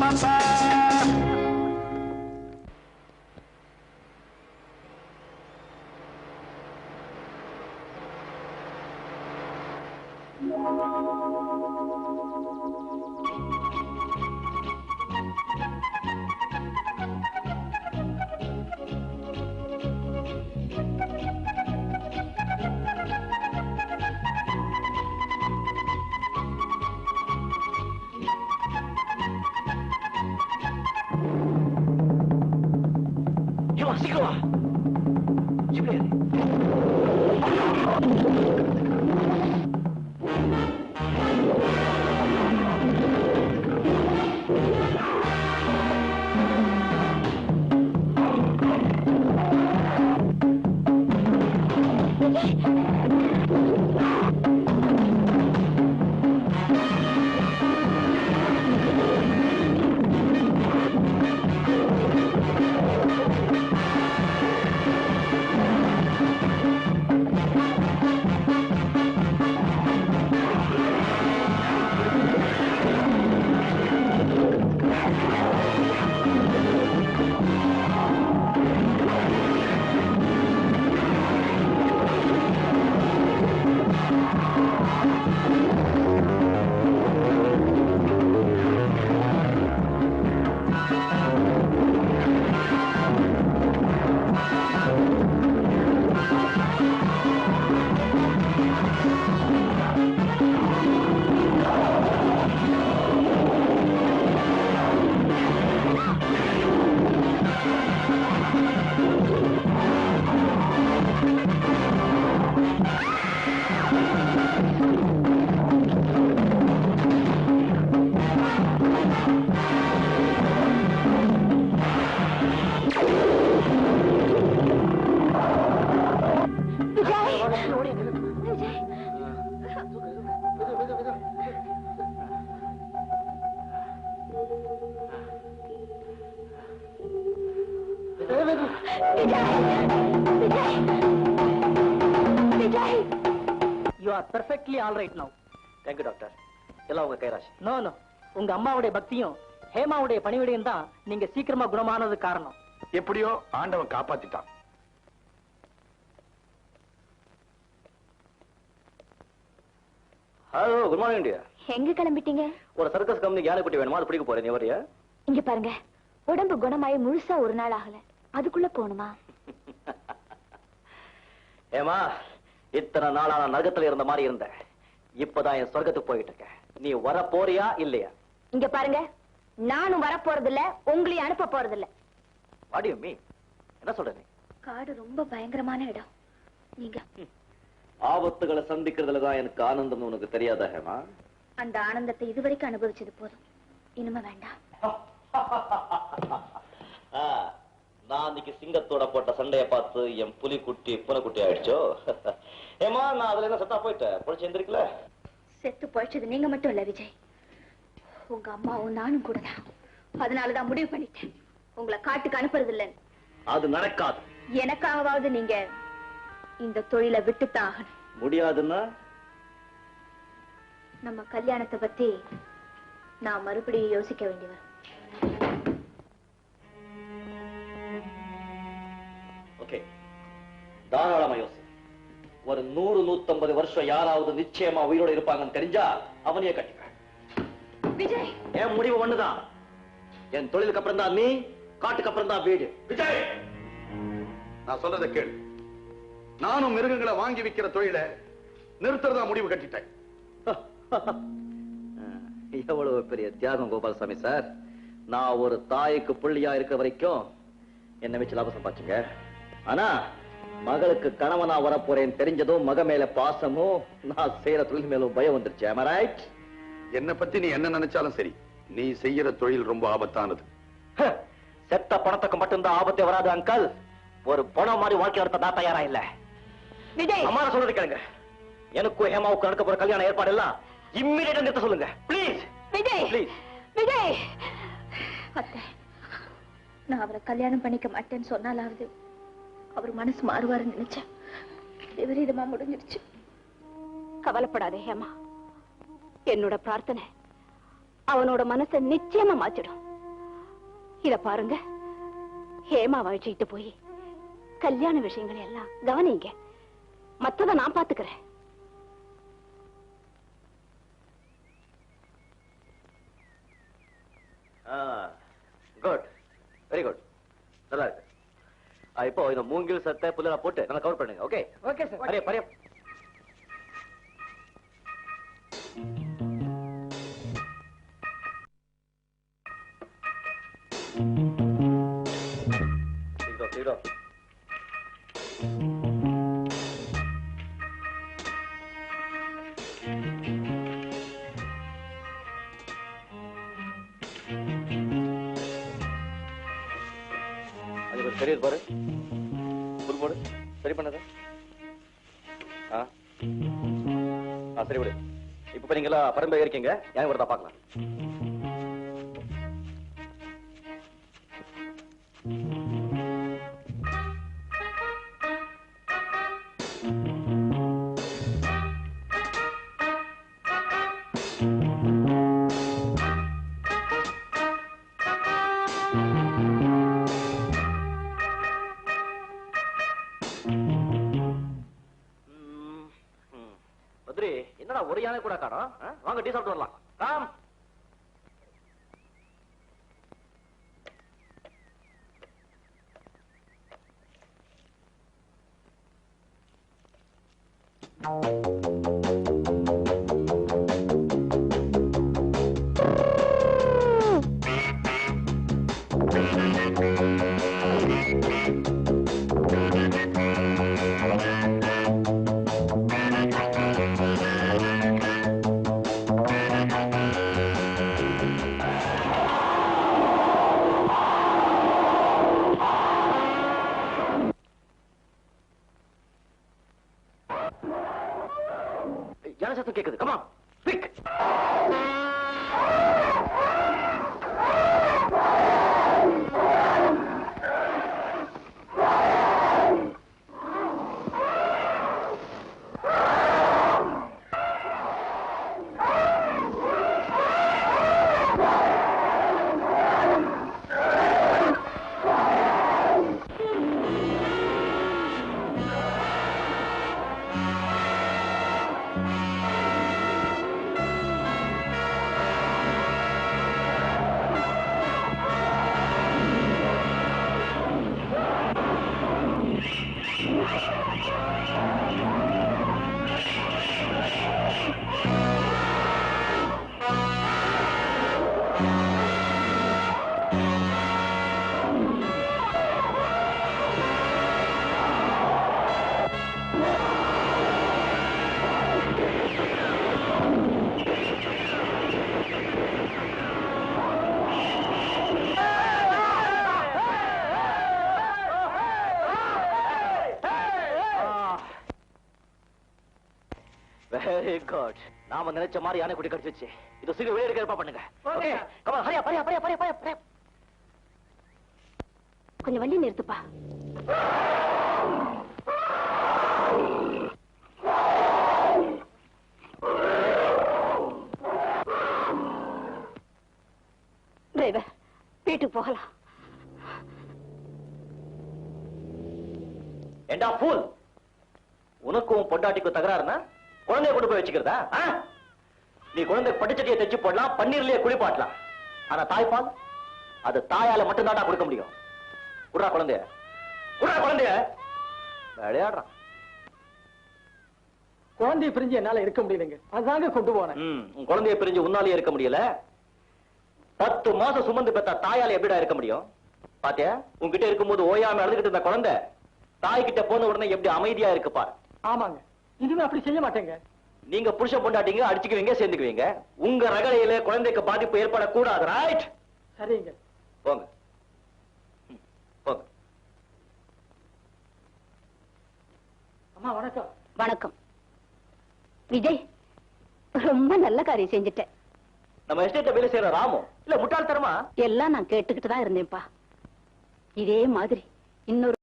பாப்பா. You are perfectly all right now. Thank you, doctor. எல்லாம் உங்க கைராசி. No, no. உங்க அம்மாவுடைய பக்தியும் ஹேமாவுடைய பணிவிடையும் தான் நீங்க சீக்கிரமா குணமானது காரணம். எப்படியோ ஆண்டவன் காப்பாத்திட்டான். Hello, good morning dear. எங்க கிளம்பிட்டீங்க? ஒரு சர்க்கஸ் கம்பெனிக்கு யானை குட்டி வேணுமா? அது பிடிக்க போறேன். நீ வரியா? இங்க பாருங்க, உடம்பு குணமாயி முழுசா ஒரு நாள் ஆகல, அதுக்குள்ள போணுமா? ஏமா, இத்தனை நாளா நான் நரகத்துல இருந்த மாதிரி இருந்தேன். இப்பதான் என் சொர்க்கத்துக்கு போயிட்டு இருக்கேன். நீ வர போறியா இல்லையா? இங்க பாருங்க, நானும் வர போறதில்ல, உங்களையும் அனுப்ப போறதில்ல. What do you mean? என்ன சொல்ற நீ? காடு ரொம்ப பயங்கரமான இடம். நீங்க ஆபத்துகளை சந்திக்கிறதுல தான் எனக்கு ஆனந்தம். உனக்கு தெரியாதா ஹேமா? அந்த ஆனந்தத்தை இதுவரைக்கும் அனுபவிச்சது போதும், இனிமே வேண்டாம். நான் அன்னைக்கு சிங்கத்தோட போட்ட சண்டைய பார்த்து என் புலி குட்டி பூனை குட்டி ஆயிடுச்சோ. ஏமா, நான் அதுல என்ன சத்தா போயிட்டேன். பொழிச்சு எந்திரிக்கல. செத்து போயிடுச்சது நீங்க மட்டும் இல்ல விஜய், உங்க அம்மாவும் நானும் கூட தான். அதனாலதான் முடிவு பண்ணிட்டேன், உங்களை காட்டுக்கு அனுப்புறது இல்லைன்னு. அது நடக்காது. எனக்காகவாவது நீங்க இந்த தொழிலை விட்டுத்தான் ஆகணும். முடியாதுன்னா நம்ம கல்யாணத்தை பத்தி நான் மறுபடியும் யோசிக்க வேண்டி வரும். ஓகே, தாராளமா யோசி. ஒரு 100-150 வருஷம் யாராவது நிச்சயமா உயிரோட இருப்பாங்கன்னு தெரிஞ்சா அவனையே கட்டிப்பேன். விஜய், என் முடிவு ஒண்ணுதான். என் தொழிலுக்கு அப்புறம் தான் நீ, காட்டுக்கு அப்புறம் தான் வீடு. விஜய், நான் சொல்றதை கேளு. நானும் மிருகங்களை வாங்கி விற்கிற தொழிலை நிறுத்துறதா முடிவு கட்டிட்டேன். எவ்வளவு பெரிய தியாகம் கோபாலசாமி சார். நான் ஒரு தாய்க்கு புள்ளியா இருக்க வரைக்கும் என்ன வச்சு லாபம் சம்பாதிச்சுங்க. ஆனா மகளுக்கு கணவனா வரப்போறேன் தெரிஞ்சதும் மக மேல பாசமும் நான் செய்யற தொழில் மேலும் பயம் வந்துருச்சு. Am I right? என்னை பத்தி நீ என்ன நினைச்சாலும் சரி, நீ செய்யற தொழில் ரொம்ப ஆபத்தானது. செத்த பணத்துக்கு மட்டும்தான் ஆபத்தே வராது அங்கல். ஒரு பணம் மாதிரி வாழ்க்கை நடத்த நான் தயாரா இல்ல. விஜய், அம்மா சொல்றது கேளுங்க. எனக்கும் ஹேமாவுக்கு நடக்க போற கல்யாண ஏற்பாடு எல்லாம் இம்மிடியேட்டா நிறுத்த சொல்லுங்க. Please Vijay, please. விஜய். அத்தை, நான் அவரை கல்யாணம் பண்ணிக்க மாட்டேன்னு சொன்னாலாவது அவர் மனசு மாறுவாருன்னு நினைச்சேன். விபரீதமா முடிஞ்சிருச்சு. கவலைப்படாதே ஹேமா, என்னோட பிரார்த்தனை அவனோட மனசை நிச்சயமா மாத்திடும். இத பாருங்க, ஹேமா வழிச்சிட்டு போய் கல்யாண விஷயங்களை எல்லாம் கவனிங்க. மத்தத நான் பாத்துக்கிறேன். குட், வெரி குட், நல்லா இருக்கு. இப்போ இந்த மூங்கில் சத்தை புல்லெல்லாம் போட்டு நல்லா கவர் பண்ணுங்க. Okay okay sir. பரைய பரைய. சீக்கிரம் சீக்கிரம். தெரியுது பாரு, புல் போடு. சரி பண்ணது. சரி விடு. இப்ப நீங்களா பரம்பரை இருக்கீங்க, ஏன் வருதா பாக்கலாம். பத்ரி, என்னடா ஒரு யானை கூட காணோம்? வாங்க டீ சாப்பிட்டு வரலாம். ராம், யானை சத்தம் கேக்குது. கமா பிக். Very good. நாம நினைச்ச மாதிரி யானை குட்டி கடிச்சிச்சு. இது சீக்கிரம் வெளியே எடுக்க ஏற்பாடு பண்ணுங்க. ஓகே கமா ஹரியா பரியா பரியா பரியா பரியா. கொஞ்சம் வண்டி நிறுத்துப்பா. டிரைவர், வீட்டுக்கு போகலாம். ஏண்டா ஃபூல், உனக்கும் பொண்டாட்டிக்கும் தகராறுனா குழந்தைய கொண்டு போய் வச்சுக்கிறதா? நீ குழந்தை பட்டுச்சட்டியை தைச்சு போடலாம், பன்னீர்லயே குளிப்பாட்டலாம். ஆனா தாய்ப்பால் அது தாயால மட்டும்தான் கொடுக்க முடியும். குடுறா குழந்தைய, குடுறா குழந்தைய. விளையாடுறான். குழந்தைய பிரிஞ்சு என்னால இருக்க முடியலங்க, அதாங்க கொண்டு போனேன். உன் குழந்தைய பிரிஞ்சு உன்னாலே இருக்க முடியல. 10 மாசம் சுமந்து பெற்ற தாயால எப்படிடா இருக்க முடியும்? பாத்தியா, உன்கிட்ட இருக்கும்போது ஓயாம அழுதுகிட்டு இருந்த குழந்தை தாய்கிட்ட போன உடனே எப்படி அமைதியா இருக்கு பாரு. ஆமாங்க, இதுவே அப்படி செய்ய மாட்டேங்க. நீங்க புருஷன் பொண்டாட்டிங்க, அடிச்சுக்குவீங்க, சேர்ந்துக்குவீங்க. உங்க ரகலையில குழந்தைக்கு பாதிப்பு ஏற்படக்கூடாது. ரைட்? சரிங்க. போங்க போங்க. அம்மா வணக்கம். வணக்கம். விஜய், ரொம்ப நல்ல காரியம் செஞ்சுட்டேன். நம்ம எஸ்டேட்ட வேலை செய்யற ராமு இல்ல முட்டாள்தனமா? எல்லாம் நான் கேட்டுக்கிட்டு தான் இருந்தேன்ப்பா. இதே மாதிரி இன்னொரு